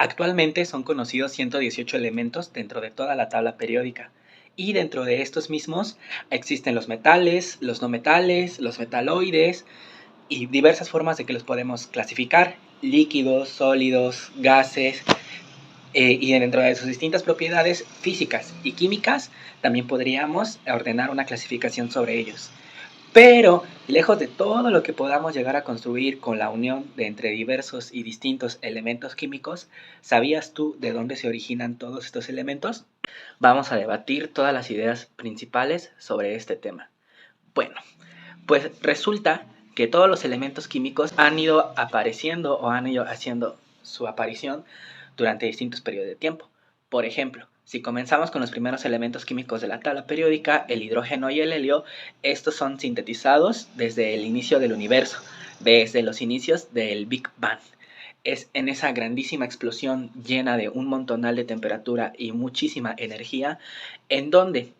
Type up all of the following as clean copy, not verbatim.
Actualmente son conocidos 118 elementos dentro de toda la tabla periódica. Y dentro de estos mismos existen los metales, los no metales, los metaloides y diversas formas de que los podemos clasificar: líquidos, sólidos, gases, y dentro de sus distintas propiedades físicas y químicas también podríamos ordenar una clasificación sobre ellos. Pero, lejos de todo lo que podamos llegar a construir con la unión de entre diversos y distintos elementos químicos, ¿sabías tú de dónde se originan todos estos elementos? Vamos a debatir todas las ideas principales sobre este tema. Bueno, pues resulta que todos los elementos químicos han ido apareciendo o han ido haciendo su aparición durante distintos periodos de tiempo. Por ejemplo, si comenzamos con los primeros elementos químicos de la tabla periódica, el hidrógeno y el helio, estos son sintetizados desde el inicio del universo, desde los inicios del Big Bang. Es en esa grandísima explosión llena de un montonal de temperatura y muchísima energía, en donde,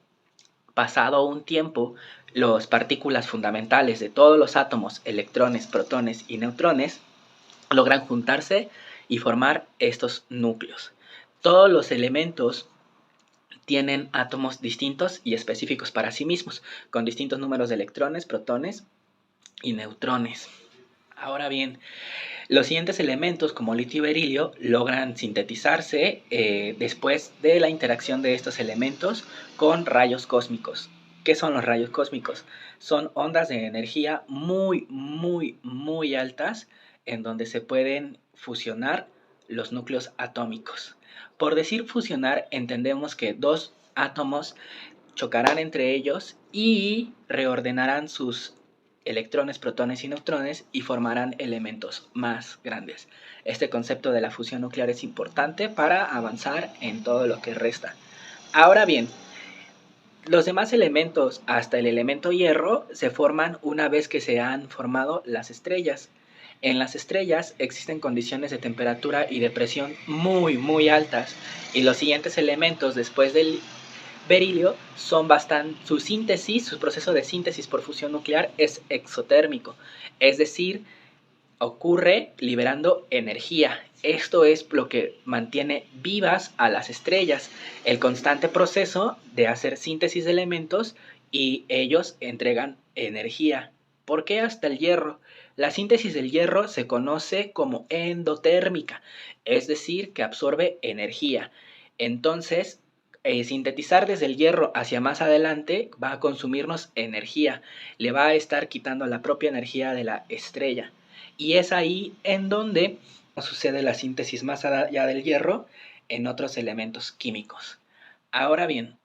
pasado un tiempo, las partículas fundamentales de todos los átomos, electrones, protones y neutrones, logran juntarse y formar estos núcleos. Todos los elementos tienen átomos distintos y específicos para sí mismos, con distintos números de electrones, protones y neutrones. Ahora bien, los siguientes elementos, como litio y berilio, logran sintetizarse después de la interacción de estos elementos con rayos cósmicos. ¿Qué son los rayos cósmicos? Son ondas de energía muy altas en donde se pueden fusionar los núcleos atómicos. Por decir fusionar, entendemos que dos átomos chocarán entre ellos y reordenarán sus electrones, protones y neutrones y formarán elementos más grandes. Este concepto de la fusión nuclear es importante para avanzar en todo lo que resta. Ahora bien, los demás elementos, hasta el elemento hierro, se forman una vez que se han formado las estrellas. En las estrellas existen condiciones de temperatura y de presión muy altas, y los siguientes elementos después del berilio son bastante, su proceso de síntesis por fusión nuclear es exotérmico, es decir, ocurre liberando energía. Esto es lo que mantiene vivas a las estrellas, el constante proceso de hacer síntesis de elementos y ellos entregan energía. ¿Por qué hasta el hierro? La síntesis del hierro se conoce como endotérmica, es decir, que absorbe energía. Entonces, sintetizar desde el hierro hacia más adelante va a consumirnos energía, le va a estar quitando la propia energía de la estrella. Y es ahí en donde sucede la síntesis más allá del hierro en otros elementos químicos. Ahora bien,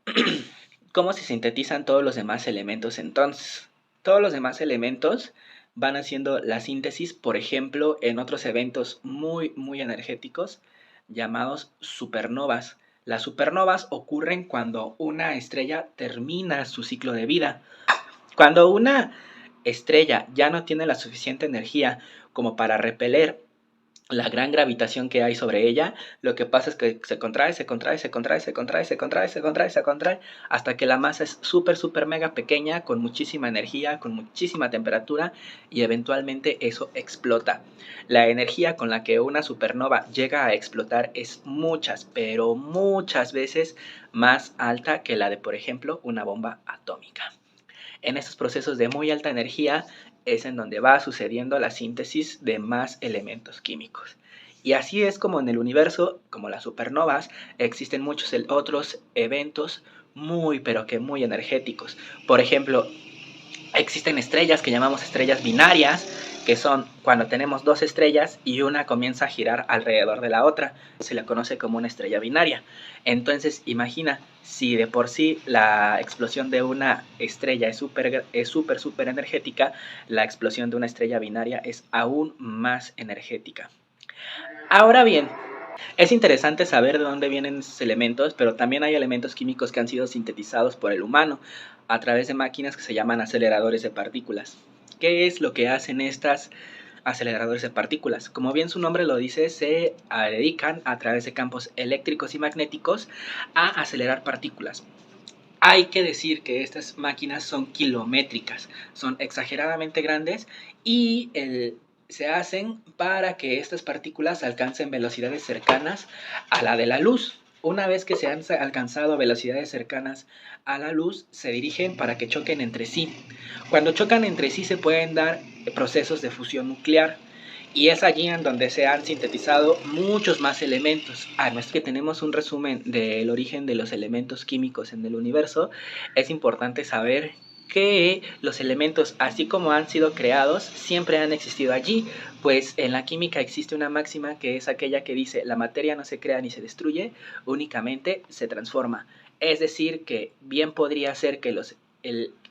¿cómo se sintetizan todos los demás elementos entonces? Todos los demás elementos van haciendo la síntesis, por ejemplo, en otros eventos muy energéticos llamados supernovas. Las supernovas ocurren cuando una estrella termina su ciclo de vida. Cuando una estrella ya no tiene la suficiente energía como para repeler la gran gravitación que hay sobre ella, lo que pasa es que se contrae hasta que la masa es súper mega pequeña, con muchísima energía, con muchísima temperatura, y eventualmente eso explota. La energía con la que una supernova llega a explotar es pero muchas veces más alta que la de, por ejemplo, una bomba atómica. En estos procesos de muy alta energía es en donde va sucediendo la síntesis de más elementos químicos. Y así es como en el universo, como las supernovas, existen muchos otros eventos pero que muy energéticos. Por ejemplo, existen estrellas que llamamos estrellas binarias, que son cuando tenemos dos estrellas y una comienza a girar alrededor de la otra. Se la conoce como una estrella binaria. Entonces, imagina, si de por sí la explosión de una estrella es súper energética, la explosión de una estrella binaria es aún más energética. Ahora bien, es interesante saber de dónde vienen esos elementos, pero también hay elementos químicos que han sido sintetizados por el humano a través de máquinas que se llaman aceleradores de partículas. ¿Qué es lo que hacen estas aceleradores de partículas? Como bien su nombre lo dice, se dedican a través de campos eléctricos y magnéticos a acelerar partículas. Hay que decir que estas máquinas son kilométricas, son exageradamente grandes, y el se hacen para que estas partículas alcancen velocidades cercanas a la de la luz. Una vez que se han alcanzado velocidades cercanas a la luz, se dirigen para que choquen entre sí. Cuando chocan entre sí se pueden dar procesos de fusión nuclear. Y es allí en donde se han sintetizado muchos más elementos. A nuestro que tenemos un resumen del origen de los elementos químicos en el universo, es importante saber que los elementos, así como han sido creados, siempre han existido allí, pues en la química existe una máxima que es aquella que dice: la materia no se crea ni se destruye, únicamente se transforma. Es decir, que bien podría ser que los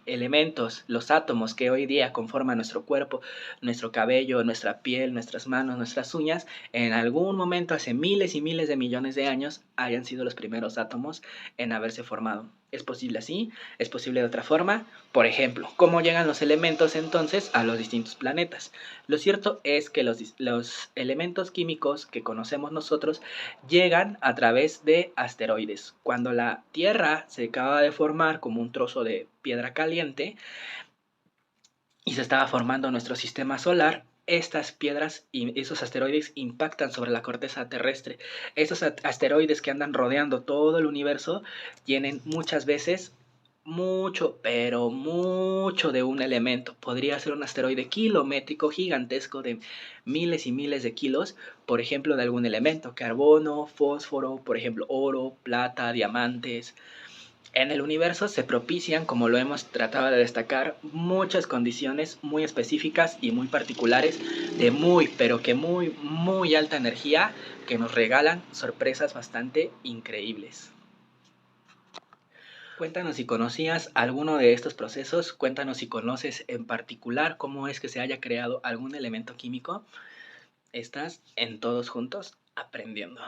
elementos, los átomos que hoy día conforman nuestro cuerpo, nuestro cabello, nuestra piel, nuestras manos, nuestras uñas, en algún momento hace miles y miles de millones de años hayan sido los primeros átomos en haberse formado. ¿Es posible así? ¿Es posible de otra forma? Por ejemplo, ¿cómo llegan los elementos entonces a los distintos planetas? Lo cierto es que los elementos químicos que conocemos nosotros llegan a través de asteroides. Cuando la Tierra se acaba de formar como un trozo de piedra caliente y se estaba formando nuestro sistema solar, estas piedras y esos asteroides impactan sobre la corteza terrestre. Esos asteroides que andan rodeando todo el universo tienen muchas veces mucho, pero mucho de un elemento. Podría ser un asteroide kilométrico gigantesco de miles y miles de kilos, por ejemplo, de algún elemento: carbono, fósforo, por ejemplo, oro, plata, diamantes. En el universo se propician, como lo hemos tratado de destacar, muchas condiciones muy específicas y muy particulares de muy, pero que muy, muy alta energía, que nos regalan sorpresas bastante increíbles. Cuéntanos si conocías alguno de estos procesos, cuéntanos si conoces en particular cómo es que se haya creado algún elemento químico. Estás en Todos Juntos Aprendiendo.